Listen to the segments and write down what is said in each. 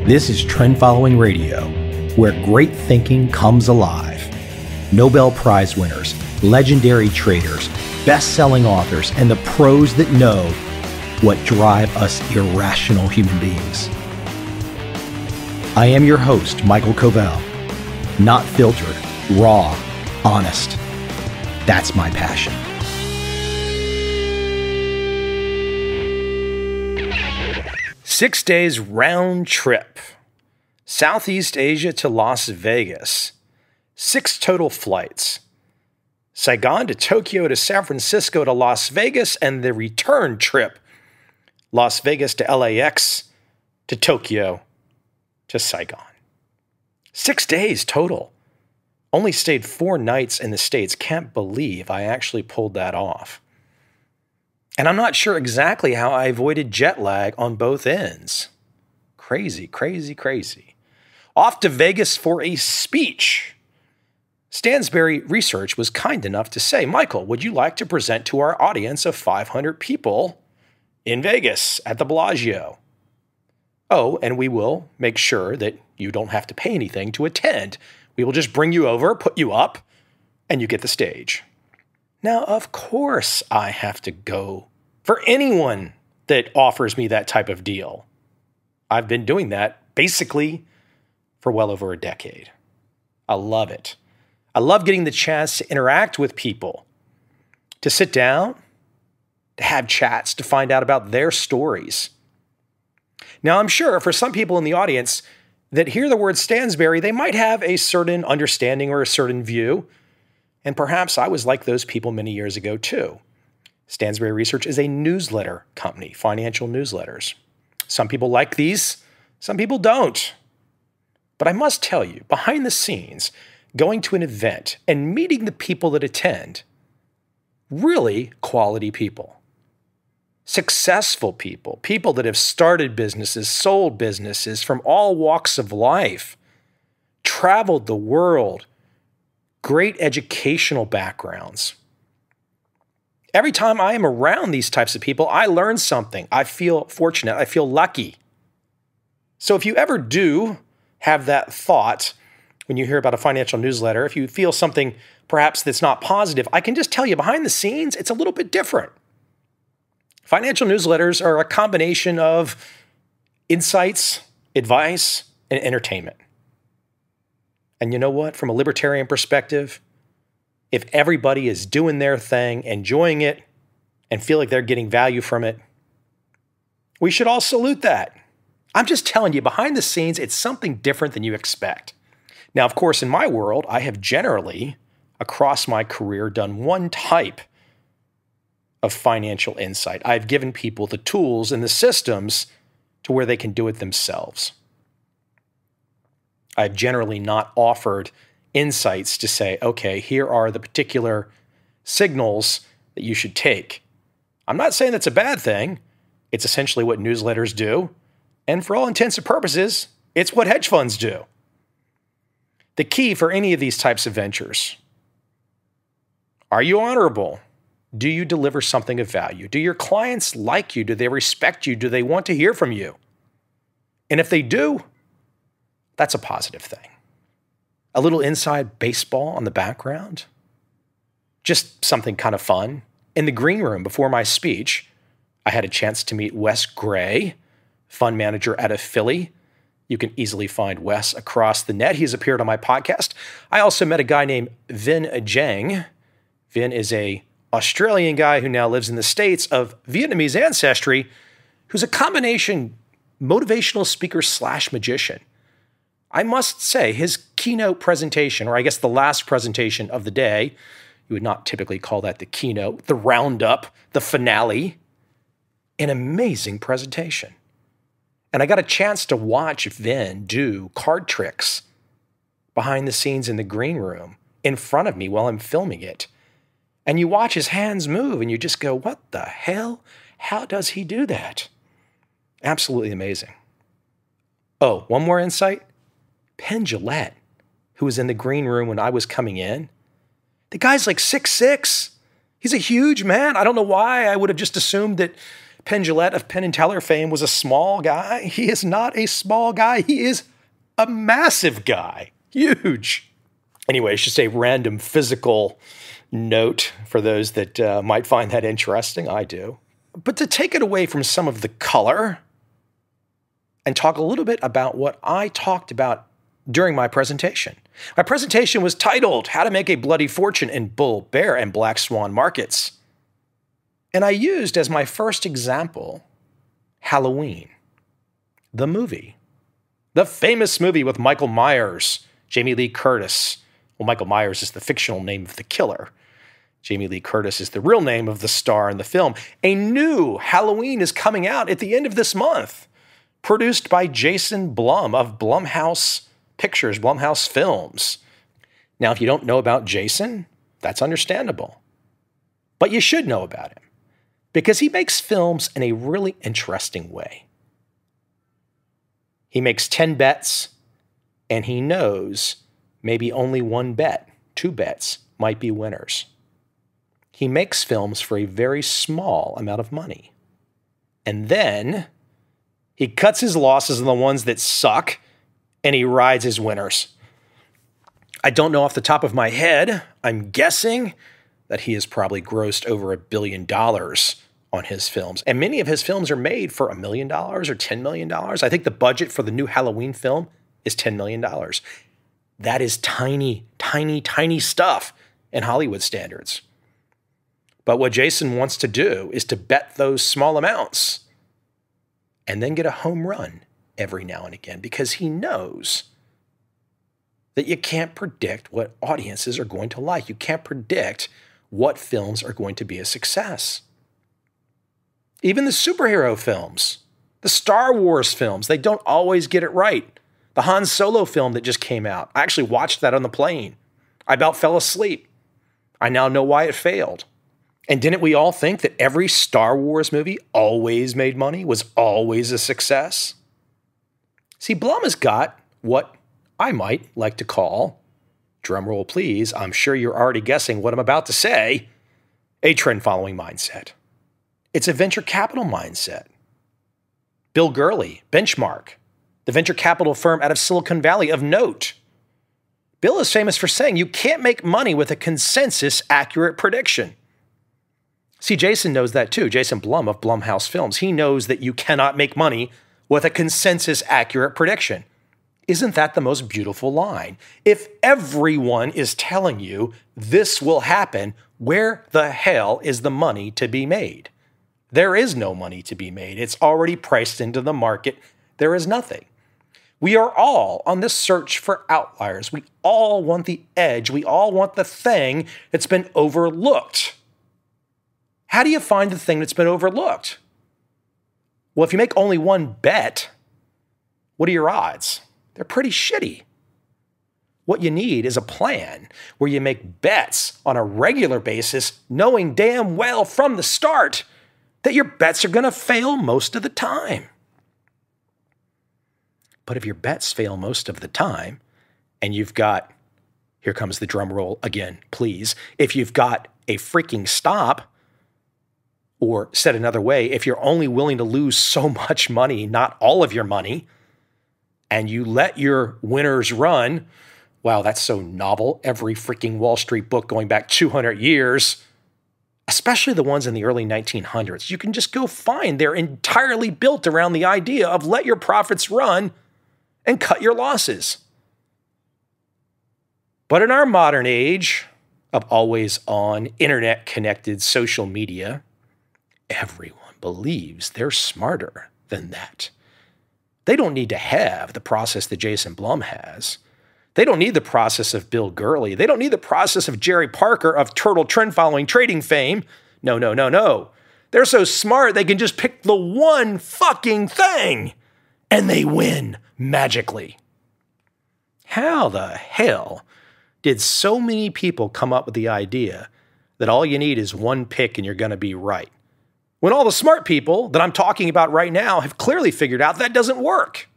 This is Trend Following Radio, where great thinking comes alive. Nobel Prize winners, legendary traders, best-selling authors, and the pros that know what drive us irrational human beings. I am your host, Michael Covel. Not filtered, raw, honest. That's my passion. Six days round trip. Southeast Asia to Las Vegas. 6 total flights. Saigon to Tokyo to San Francisco to Las Vegas, and the return trip. Las Vegas to LAX to Tokyo to Saigon. 6 days total. Only stayed 4 nights in the States. Can't believe I actually pulled that off. And I'm not sure exactly how I avoided jet lag on both ends. Crazy, crazy, crazy. Off to Vegas for a speech. Stansberry Research was kind enough to say, Michael, would you like to present to our audience of 500 people in Vegas at the Bellagio? Oh, and we will make sure that you don't have to pay anything to attend. We will just bring you over, put you up, and you get the stage. Now, of course, I have to go for anyone that offers me that type of deal. I've been doing that basically for well over a decade. I love it. I love getting the chance to interact with people, to sit down, to have chats, to find out about their stories. Now, I'm sure for some people in the audience that hear the word Stansberry, they might have a certain understanding or a certain view. And perhaps I was like those people many years ago too. Stansberry Research is a newsletter company, financial newsletters. Some people like these, some people don't. But I must tell you, behind the scenes, going to an event and meeting the people that attend, really quality people, successful people, people that have started businesses, sold businesses from all walks of life, traveled the world, great educational backgrounds. Every time I am around these types of people, I learn something. I feel fortunate. I feel lucky. So if you ever do have that thought when you hear about a financial newsletter, if you feel something perhaps that's not positive, I can just tell you behind the scenes, it's a little bit different. Financial newsletters are a combination of insights, advice, and entertainment. And you know what? From a libertarian perspective, if everybody is doing their thing, enjoying it, and feel like they're getting value from it, we should all salute that. I'm just telling you, behind the scenes, it's something different than you expect. Now, of course, in my world, I have generally, across my career, done one type of financial insight. I've given people the tools and the systems to where they can do it themselves. I've generally not offered insights to say, okay, here are the particular signals that you should take. I'm not saying that's a bad thing. It's essentially what newsletters do. And for all intents and purposes, it's what hedge funds do. The key for any of these types of ventures, are you honorable? Do you deliver something of value? Do your clients like you? Do they respect you? Do they want to hear from you? And if they do, that's a positive thing. A little inside baseball on the background. Just something kind of fun. In the green room before my speech, I had a chance to meet Wes Gray, fund manager out of Philly. You can easily find Wes across the net. He's appeared on my podcast. I also met a guy named Vin Giang. Vin is an Australian guy who now lives in the States of Vietnamese ancestry, who's a combination motivational speaker / magician. I must say, his keynote presentation, or I guess the last presentation of the day, you would not typically call that the keynote, the roundup, the finale, an amazing presentation. And I got a chance to watch Vin do card tricks behind the scenes in the green room in front of me while I'm filming it. And you watch his hands move and you just go, what the hell? How does he do that? Absolutely amazing. Oh, one more insight. Penn Jillette, who was in the green room when I was coming in, the guy's like 6'6". He's a huge man. I don't know why I would have just assumed that Penn Jillette of Penn and Teller fame was a small guy. He is not a small guy. He is a massive guy. Huge. Anyway, it's just a random physical note for those that might find that interesting. I do. But to take it away from some of the color and talk a little bit about what I talked about during my presentation. My presentation was titled, How to Make a Bloody Fortune in Bull, Bear, and Black Swan Markets. And I used as my first example, Halloween, the movie. The famous movie with Michael Myers, Jamie Lee Curtis. Well, Michael Myers is the fictional name of the killer. Jamie Lee Curtis is the real name of the star in the film. A new Halloween is coming out at the end of this month, produced by Jason Blum of Blumhouse Pictures, Blumhouse Films. Now, if you don't know about Jason, that's understandable. But you should know about him because he makes films in a really interesting way. He makes 10 bets, and he knows maybe only one bet, 2 bets, might be winners. He makes films for a very small amount of money. And then he cuts his losses on the ones that suck, and he rides his winners. I don't know off the top of my head. I'm guessing that he has probably grossed over $1 billion on his films. And many of his films are made for $1 million or $10 million. I think the budget for the new Halloween film is $10 million. That is tiny, tiny, tiny stuff in Hollywood standards. But what Jason wants to do is to bet those small amounts and then get a home run every now and again because he knows that you can't predict what audiences are going to like. You can't predict what films are going to be a success. Even the superhero films, the Star Wars films, they don't always get it right. The Han Solo film that just came out, I actually watched that on the plane. I about fell asleep. I now know why it failed. And didn't we all think that every Star Wars movie always made money, was always a success? See, Blum has got what I might like to call, drumroll please, I'm sure you're already guessing what I'm about to say, a trend-following mindset. It's a venture capital mindset. Bill Gurley, Benchmark, the venture capital firm out of Silicon Valley of note. Bill is famous for saying you can't make money with a consensus-accurate prediction. See, Jason knows that too. Jason Blum of Blumhouse Films. He knows that you cannot make money with a consensus-accurate prediction. Isn't that the most beautiful line? If everyone is telling you this will happen, where the hell is the money to be made? There is no money to be made. It's already priced into the market. There is nothing. We are all on this search for outliers. We all want the edge. We all want the thing that's been overlooked. How do you find the thing that's been overlooked? Well, if you make only one bet, what are your odds? They're pretty shitty. What you need is a plan where you make bets on a regular basis, knowing damn well from the start that your bets are going to fail most of the time. But if your bets fail most of the time, and you've got, here comes the drum roll again, please, if you've got a freaking stop, or said another way, if you're only willing to lose so much money, not all of your money, and you let your winners run, wow, that's so novel. Every freaking Wall Street book going back 200 years, especially the ones in the early 1900s, you can just go find they're entirely built around the idea of let your profits run and cut your losses. But in our modern age of always on, internet-connected social media, everyone believes they're smarter than that. They don't need to have the process that Jason Blum has. They don't need the process of Bill Gurley. They don't need the process of Jerry Parker of Turtle Trend Following Trading fame. No, no, no, no. They're so smart they can just pick the one fucking thing and they win magically. How the hell did so many people come up with the idea that all you need is one pick and you're going to be right? When all the smart people that I'm talking about right now have clearly figured out that doesn't work.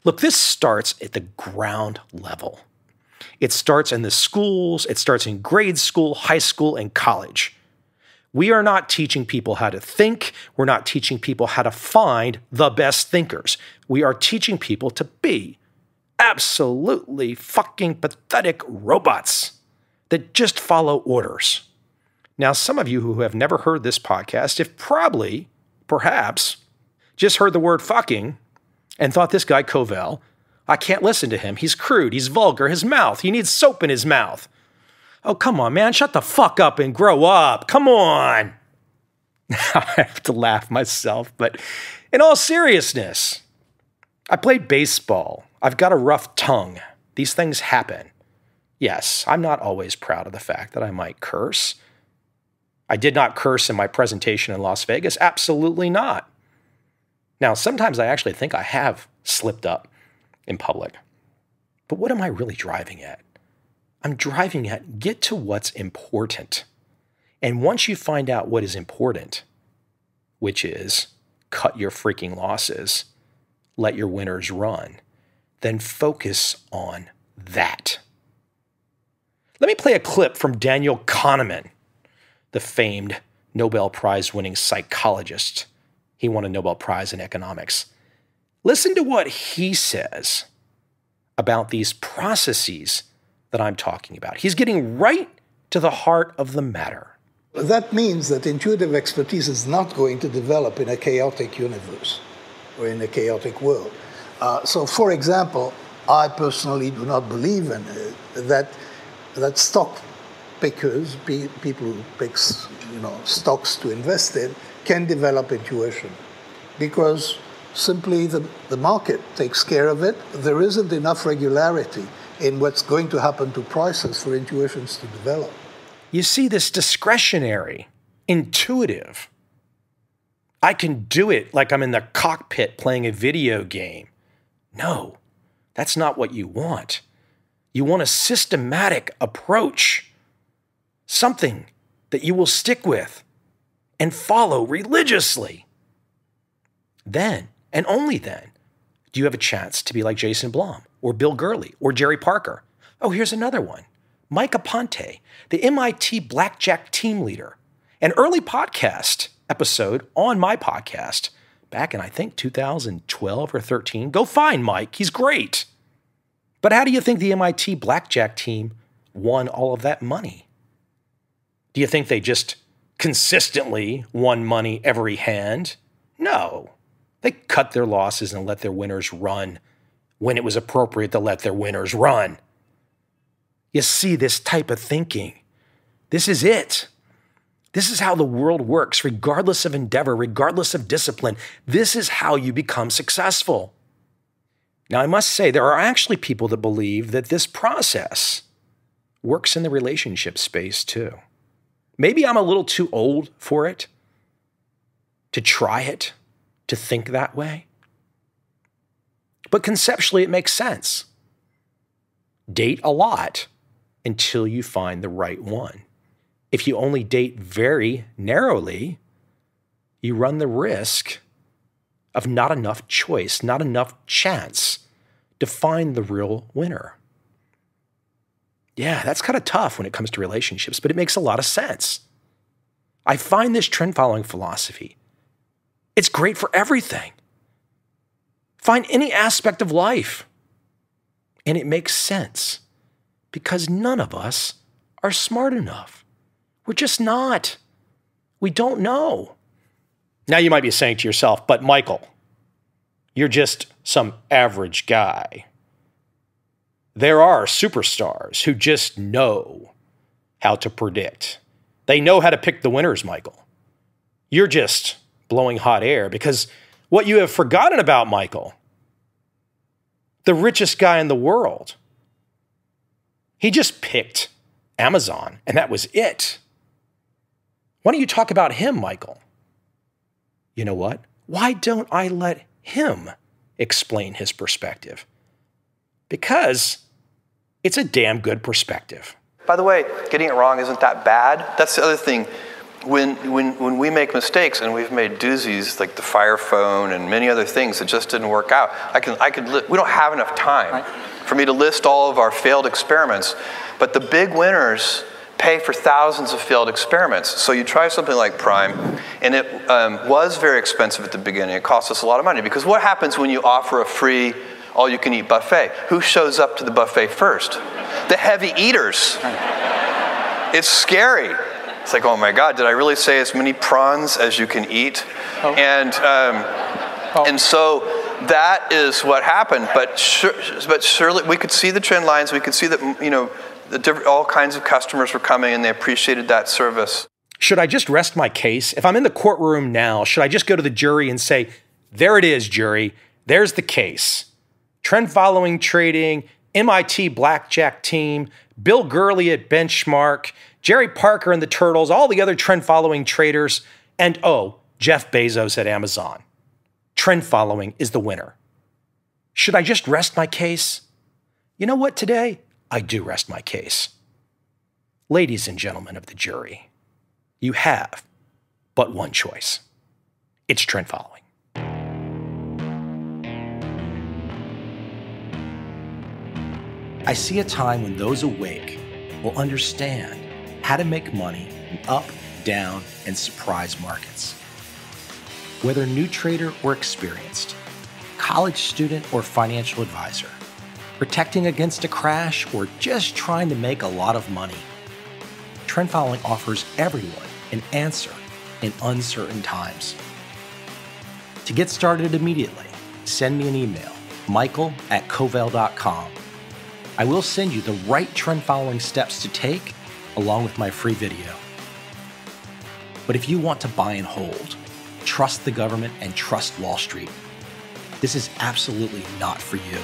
Look, this starts at the ground level. It starts in the schools, it starts in grade school, high school, and college. We are not teaching people how to think. We're not teaching people how to find the best thinkers. We are teaching people to be absolutely fucking pathetic robots that just follow orders. Now, some of you who have never heard this podcast have probably, perhaps, just heard the word fucking and thought this guy Covel, I can't listen to him. He's crude. He's vulgar. His mouth. He needs soap in his mouth. Oh, come on, man. Shut the fuck up and grow up. Come on. I have to laugh myself, but in all seriousness, I played baseball. I've got a rough tongue. These things happen. Yes, I'm not always proud of the fact that I might curse. I did not curse in my presentation in Las Vegas. Absolutely not. Now, sometimes I actually think I have slipped up in public. But what am I really driving at? I'm driving at get to what's important. And once you find out what is important, which is cut your freaking losses, let your winners run, then focus on that. Let me play a clip from Daniel Kahneman, the famed Nobel Prize-winning psychologist. He won a Nobel Prize in economics. Listen to what he says about these processes that I'm talking about. He's getting right to the heart of the matter. That means that intuitive expertise is not going to develop in a chaotic universe or in a chaotic world. So, for example, I personally do not believe in that stock pickers, people who pick stocks to invest in, can develop intuition, because simply the market takes care of it. There isn't enough regularity in what's going to happen to prices for intuitions to develop. You see, this discretionary, intuitive, I can do it like I'm in the cockpit playing a video game. No, that's not what you want. You want a systematic approach, something that you will stick with and follow religiously. Then, and only then, do you have a chance to be like Jason Blum or Bill Gurley or Jerry Parker. Oh, here's another one. Mike Aponte, the MIT Blackjack team leader. An early podcast episode on my podcast back in, I think, 2012 or 13. Go find Mike. He's great. But how do you think the MIT Blackjack team won all of that money? Do you think they just consistently won money every hand? No. They cut their losses and let their winners run when it was appropriate to let their winners run. You see, this type of thinking, this is it. This is how the world works, regardless of endeavor, regardless of discipline. This is how you become successful. Now, I must say, there are actually people that believe that this process works in the relationship space too. Maybe I'm a little too old for it, to try it, to think that way. But conceptually, it makes sense. Date a lot until you find the right one. If you only date very narrowly, you run the risk of not enough choice, not enough chance to find the real winner. Yeah, that's kind of tough when it comes to relationships, but it makes a lot of sense. I find this trend-following philosophy, it's great for everything. Find any aspect of life, and it makes sense because none of us are smart enough. We're just not. We don't know. Now you might be saying to yourself, but Michael, you're just some average guy. There are superstars who just know how to predict. They know how to pick the winners, Michael. You're just blowing hot air because what you have forgotten about, Michael, the richest guy in the world, he just picked Amazon, and that was it. Why don't you talk about him, Michael? You know what? Why don't I let him explain his perspective? Because it's a damn good perspective. By the way, getting it wrong isn't that bad. That's the other thing. When we make mistakes, and we've made doozies like the Fire Phone and many other things that just didn't work out, we don't have enough time for me to list all of our failed experiments. But the big winners, pay for thousands of failed experiments. So you try something like Prime, and it was very expensive at the beginning. It cost us a lot of money, because what happens when you offer a free all-you-can-eat buffet? Who shows up to the buffet first? The heavy eaters. It's scary. It's like, oh my God, did I really say as many prawns as you can eat? Oh. And so that is what happened. But surely we could see the trend lines. We could see that, all kinds of customers were coming, and they appreciated that service. Should I just rest my case? If I'm in the courtroom now, should I just go to the jury and say, there it is, jury, there's the case. Trend following trading, MIT blackjack team, Bill Gurley at Benchmark, Jerry Parker and the Turtles, all the other trend following traders, and Jeff Bezos at Amazon. Trend following is the winner. Should I just rest my case? You know what, today, I do rest my case. Ladies and gentlemen of the jury, you have but one choice. It's trend following. I see a time when those awake will understand how to make money in up, down, and surprise markets. Whether new trader or experienced, college student or financial advisor, protecting against a crash or just trying to make a lot of money, trend following offers everyone an answer in uncertain times. To get started immediately, send me an email, michael@covel.com. I will send you the right trend following steps to take along with my free video. But if you want to buy and hold, trust the government and trust Wall Street, this is absolutely not for you.